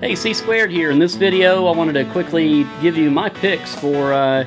Hey, C Squared here. In this video, I wanted to quickly give you my picks for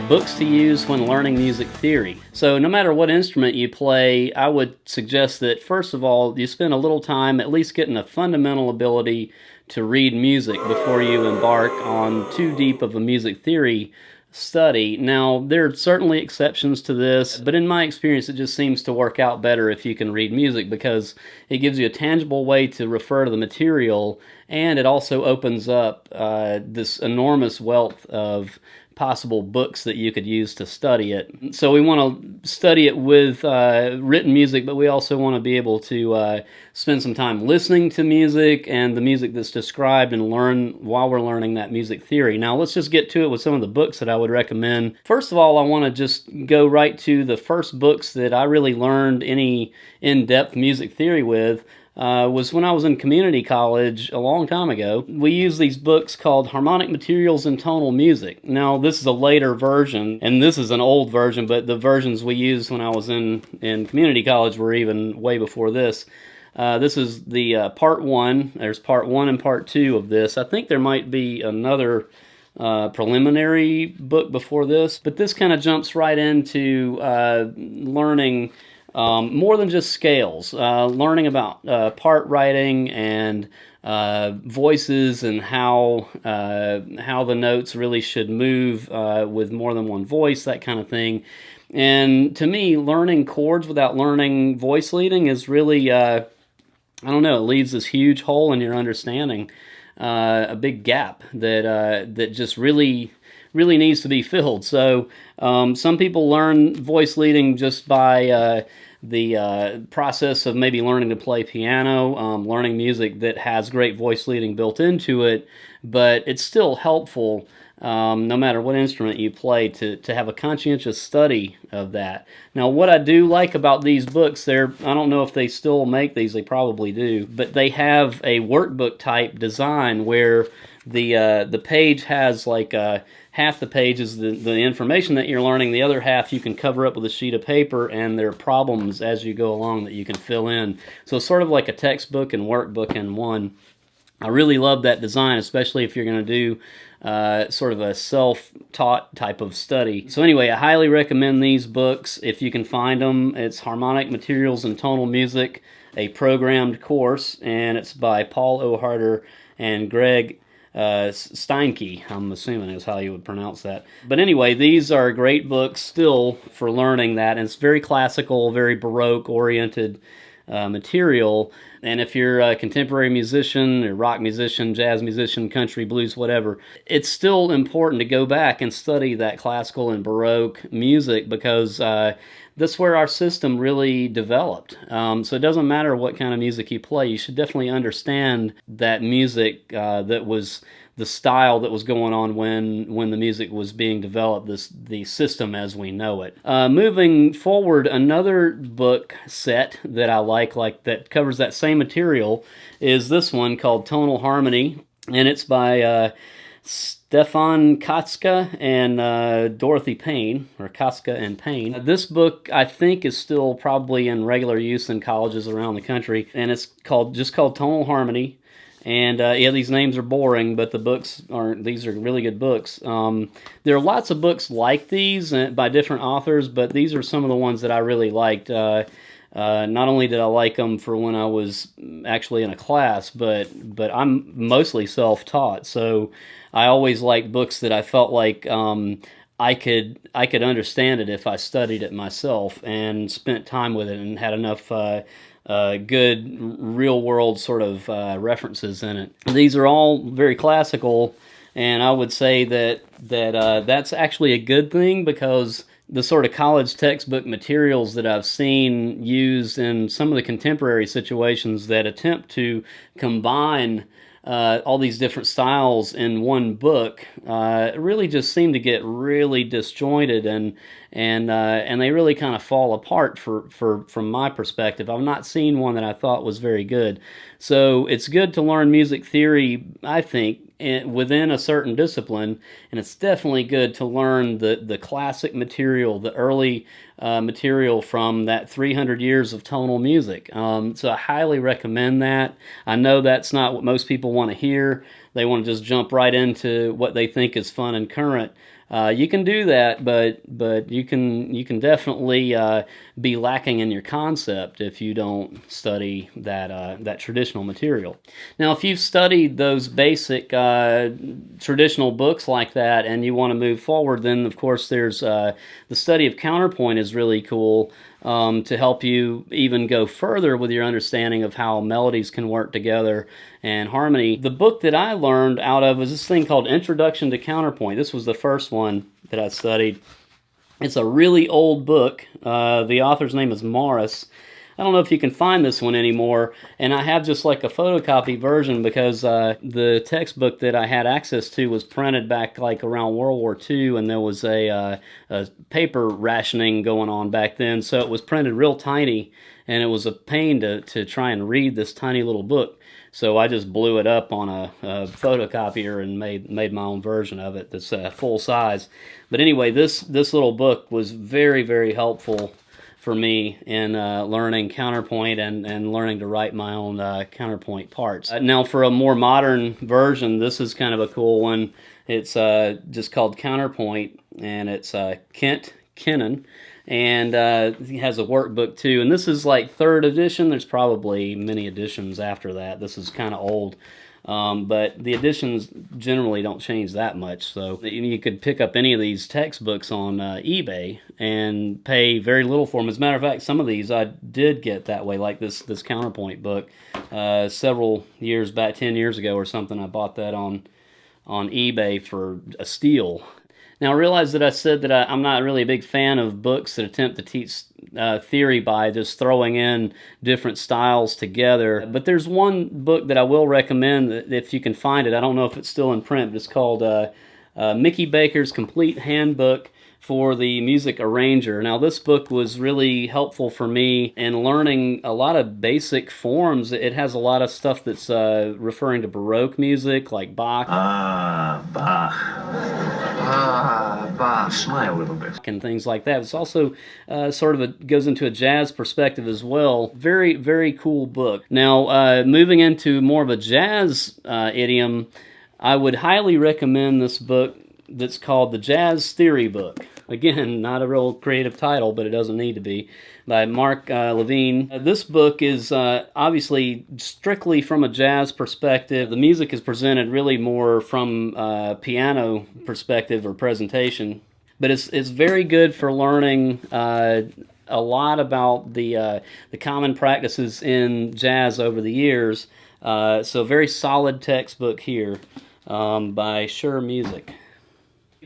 books to use when learning music theory. So no matter what instrument you play, I would suggest that first of all, you spend a little time at least getting a fundamental ability to read music before you embark on too deep of a music theory study. Now, there are certainly exceptions to this, but in my experience, it just seems to work out better if you can read music because it gives you a tangible way to refer to the material, and it also opens up this enormous wealth of possible books that you could use to study it. So we want to study it with written music, but we also want to be able to spend some time listening to music and the music that's described and learn while we're learning that music theory. Now let's just get to it with some of the books that I would recommend. First of all, I want to just go right to the first books that I really learned any in-depth music theory with. Was when I was in community college a long time ago. We used these books called Harmonic Materials in Tonal Music. Now, this is a later version, and this is an old version, but the versions we used when I was in community college were even way before this. This is the part one. There's part one and part two of this. I think there might be another preliminary book before this, but this kind of jumps right into learning more than just scales, learning about part writing and voices and how the notes really should move with more than one voice, that kind of thing. And to me, learning chords without learning voice leading is really, I don't know, it leaves this huge hole in your understanding, a big gap that just really needs to be filled. So some people learn voice leading just by the process of maybe learning to play piano, learning music that has great voice leading built into it, but it's still helpful no matter what instrument you play to have a conscientious study of that. Now, what I do like about these books, I don't know if they still make these, they probably do, but they have a workbook type design where the page has like half the page is the information that you're learning, the other half you can cover up with a sheet of paper, and there are problems as you go along that you can fill in. So it's sort of like a textbook and workbook in one. I really love that design, especially if you're going to do sort of a self-taught type of study. So anyway, I highly recommend these books if you can find them. It's Harmonic Materials in Tonal Music, a programmed course, and it's by Paul O'Harder and Greg Steinke, I'm assuming is how you would pronounce that. But anyway, these are great books still for learning that, and it's very classical, very Baroque-oriented material. And if you're a contemporary musician, or rock musician, jazz musician, country, blues, whatever, it's still important to go back and study that classical and Baroque music because that's where our system really developed. So it doesn't matter what kind of music you play, you should definitely understand that music that was the style that was going on when the music was being developed, the system as we know it. Moving forward, another book set that I like that covers that same material is this one called Tonal Harmony, and it's by Stefan Kotska and Dorothy Payne, or Kotska and Payne. This book, I think, is still probably in regular use in colleges around the country, and it's just called Tonal Harmony. And yeah, these names are boring, but these are really good books. There are lots of books like these by different authors, but these are some of the ones that I really liked. Not only did I like them for when I was actually in a class, but I'm mostly self-taught, so I always liked books that I felt like I could understand it if I studied it myself and spent time with it and had enough good real-world sort of references in it. These are all very classical, and I would say that that's actually a good thing because the sort of college textbook materials that I've seen used in some of the contemporary situations that attempt to combine all these different styles in one book really just seem to get really disjointed and they really kind of fall apart from my perspective. I've not seen one that I thought was very good. So it's good to learn music theory, I think, within a certain discipline, and it's definitely good to learn the classic material, the early material from that 300 years of tonal music. So I highly recommend that. I know that's not what most people want to hear. They want to just jump right into what they think is fun and current. You can do that, but you can definitely be lacking in your concept if you don't study that traditional material. Now, if you've studied those basic traditional books like that and you want to move forward, then of course there's the study of counterpoint is really cool. To help you even go further with your understanding of how melodies can work together and harmony. The book that I learned out of was this thing called Introduction to Counterpoint. This was the first one that I studied. It's a really old book. The author's name is Morris. I don't know if you can find this one anymore, and I have just like a photocopy version because the textbook that I had access to was printed back like around World War II, and there was a paper rationing going on back then, so it was printed real tiny, and it was a pain to try and read this tiny little book. So I just blew it up on a photocopier and made my own version of it that's full size. But anyway, this little book was very, very helpful for me in learning counterpoint and learning to write my own counterpoint parts. Now for a more modern version, this is kind of a cool one. It's just called Counterpoint, and it's Kent Kennan, and he has a workbook too. And this is like 3rd edition. There's probably many editions after that. This is kind of old. But the editions generally don't change that much, so you could pick up any of these textbooks on eBay and pay very little for them. As a matter of fact, some of these I did get that way, like this Counterpoint book. Several years back, 10 years ago or something, I bought that on eBay for a steal. Now, I realize that I said that I'm not really a big fan of books that attempt to teach theory by just throwing in different styles together. But there's one book that I will recommend that if you can find it. I don't know if it's still in print, but it's called Mickey Baker's Complete Handbook for the Music Arranger. Now, this book was really helpful for me in learning a lot of basic forms. It has a lot of stuff that's referring to Baroque music, like Bach. Bach, smile a little bit. And things like that. It's also sort of goes into a jazz perspective as well. Very, very cool book. Now, moving into more of a jazz idiom, I would highly recommend this book that's called The Jazz Theory Book. Again, not a real creative title, but it doesn't need to be, by Mark Levine. This book is obviously strictly from a jazz perspective. The music is presented really more from a piano perspective or presentation, but it's very good for learning a lot about the common practices in jazz over the years. So very solid textbook here by Sure Music.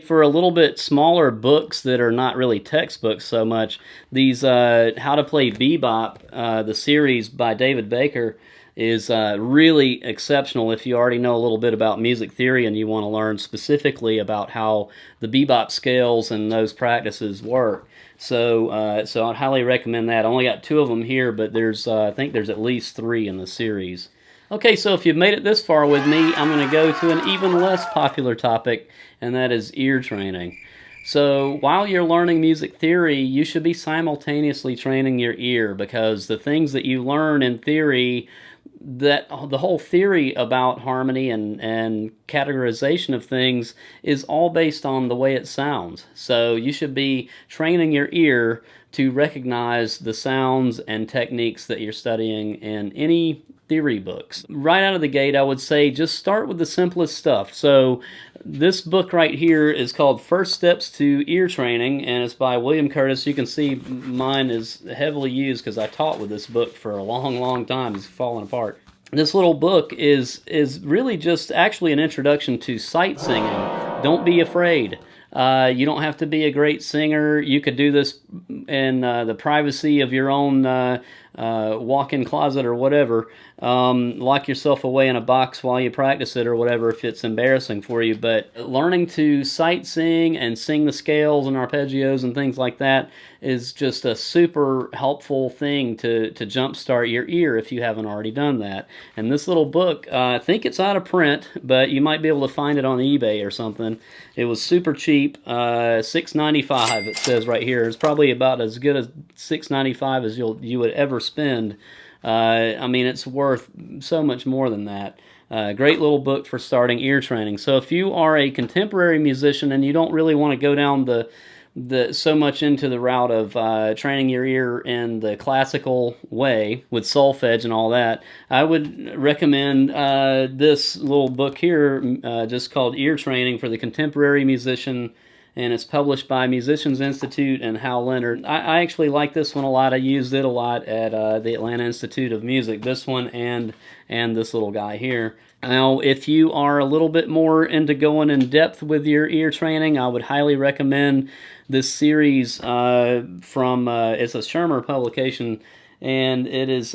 For a little bit smaller books that are not really textbooks so much, these How to Play Bebop, the series by David Baker, is really exceptional if you already know a little bit about music theory and you want to learn specifically about how the bebop scales and those practices work. So I'd highly recommend that. I only got 2 of them here, but there's I think there's at least 3 in the series. Okay, so if you've made it this far with me, I'm going to go to an even less popular topic, and that is ear training. So while you're learning music theory, you should be simultaneously training your ear, because the things that you learn in theory, that the whole theory about harmony and categorization of things is all based on the way it sounds. So you should be training your ear to recognize the sounds and techniques that you're studying in any theory books. Right out of the gate, I would say just start with the simplest stuff. So this book right here is called First Steps to Ear Training, and it's by William Curtis. You can see mine is heavily used because I taught with this book for a long, long time. It's falling apart. This little book is really just actually an introduction to sight singing. Don't be afraid. You don't have to be a great singer. You could do this in the privacy of your own walk-in closet or whatever. Lock yourself away in a box while you practice it or whatever if it's embarrassing for you. But learning to sight sing and sing the scales and arpeggios and things like that is just a super helpful thing to jumpstart your ear if you haven't already done that. And this little book, I think it's out of print, but you might be able to find it on eBay or something. It was super cheap, $6.95 it says right here. It's probably about as good as $6.95 as you would ever spend. I mean, it's worth so much more than that. Great little book for starting ear training. So if you are a contemporary musician and you don't really want to go down so much into the route of training your ear in the classical way with solfege and all that, I would recommend this little book here, just called Ear Training for the Contemporary Musician, and it's published by Musicians Institute and Hal Leonard. I actually like this one a lot. I used it a lot at the Atlanta Institute of Music, this one and this little guy here. Now, if you are a little bit more into going in depth with your ear training, I would highly recommend this series from, it's a Shermer publication, and it is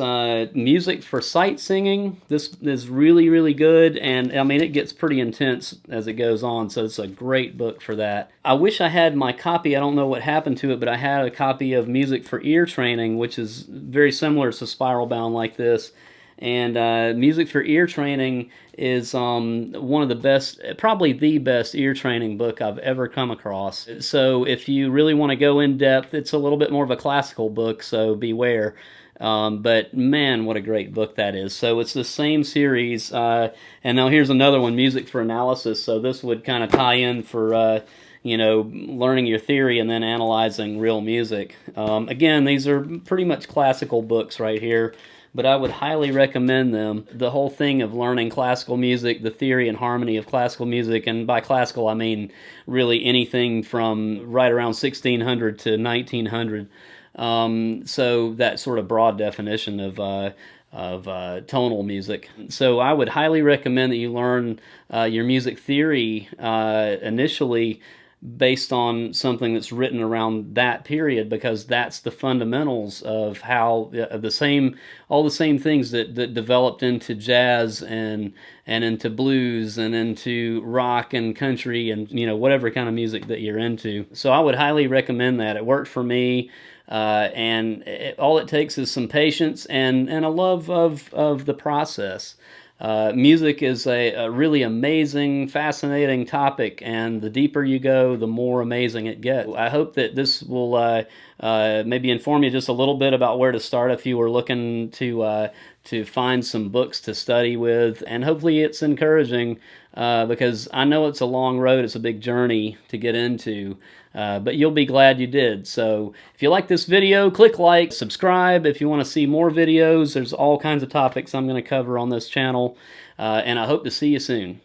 Music for Sight Singing. This is really, really good, and I mean, it gets pretty intense as it goes on, so it's a great book for that. I wish I had my copy. I don't know what happened to it, but I had a copy of Music for Ear Training, which is very similar to spiral bound like this. And Music for Ear Training is one of the best, probably the best ear training book I've ever come across. So if you really want to go in depth, it's a little bit more of a classical book, so beware. But man, what a great book that is. So it's the same series. And now here's another one, Music for Analysis. So this would kind of tie in for you know, learning your theory and then analyzing real music. Again, these are pretty much classical books right here, but I would highly recommend them. The whole thing of learning classical music, the theory and harmony of classical music, and by classical I mean really anything from right around 1600 to 1900. So that sort of broad definition of tonal music. So I would highly recommend that you learn your music theory initially based on something that's written around that period, because that's the fundamentals of how all the same things that developed into jazz and into blues and into rock and country and, you know, whatever kind of music that you're into. So I would highly recommend that. It worked for me. And all it takes is some patience and a love of the process. Music is a really amazing, fascinating topic, and the deeper you go, the more amazing it gets. I hope that this will maybe inform you just a little bit about where to start if you were looking to find some books to study with, and hopefully it's encouraging because I know it's a long road, it's a big journey to get into, but you'll be glad you did. So if you like this video, click like, subscribe if you want to see more videos. There's all kinds of topics I'm going to cover on this channel, and I hope to see you soon.